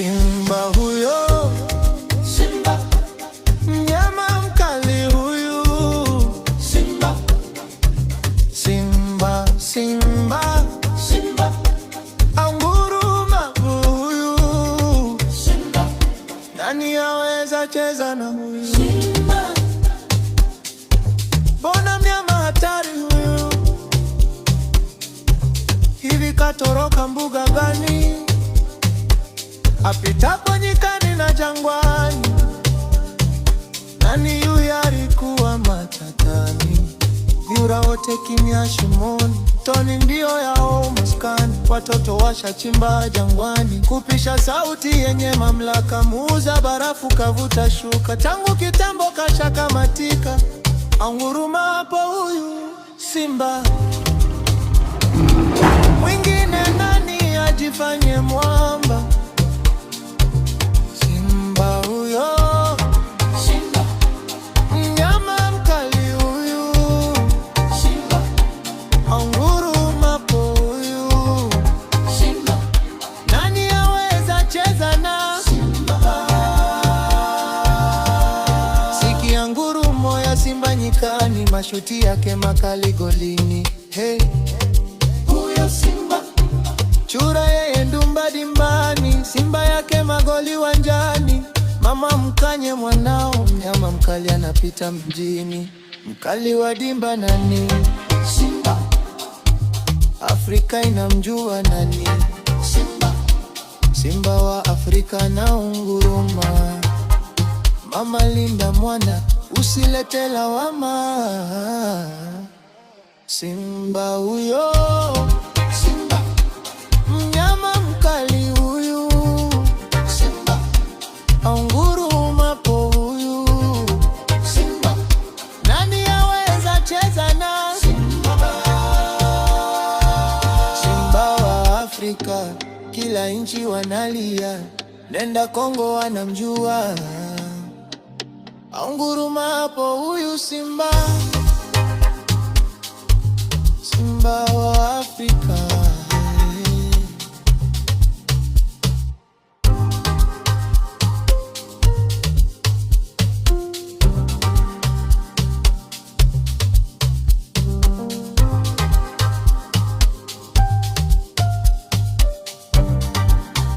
Simba huyo, Simba, mnyama mkali huyu. Simba, Simba, Simba, Simba, anguruma huyu. Simba, Nani aweza cheza na huyu? Simba, Bona mnyama hatari huyu. Hivi katoroka mbuga gani? Apitapo nyikani na jangwani. Nani yule alikuwa matatani? Vyura wote kimya shimoni, toni ndio yao maskani. Watoto washachimba jangwani, kupisha sauti yenye mamlaka. Muuza barafu kavuta shuka, tangu kitambo kashakamatika. Anguruma hapo huyu simba. Mwingine nani ajifanye mwamba? Simba huyo, Simba, mnyama mkali huyu. Simba, Anguruma hapo huyu. Simba, Nani aweza cheza na Simba, sikia ngurumo ya simba nyikani, mashuti yake makali golini. Hey, huyo Simba, chura yeye ndumba dimbani, simba yake magoli wanjani. Mama mkanye mwanao, mnyama mkali anapita mjini. Mkali wa dimba nani? Simba, Afrika inamjua nani? Simba, Simba wa Afrika na unguruma. Mama linda mwana, usilete lawama. Simba huyo, Simba, mnyama mkali huyu. Simba, Anguruma po huyu. Simba, Nani aweza cheza na Simba, Simba wa Afrika? Kila nchi wanalia, nenda Kongo wanamjua. Anguruma hapo huyu simba, simba wa Afrika.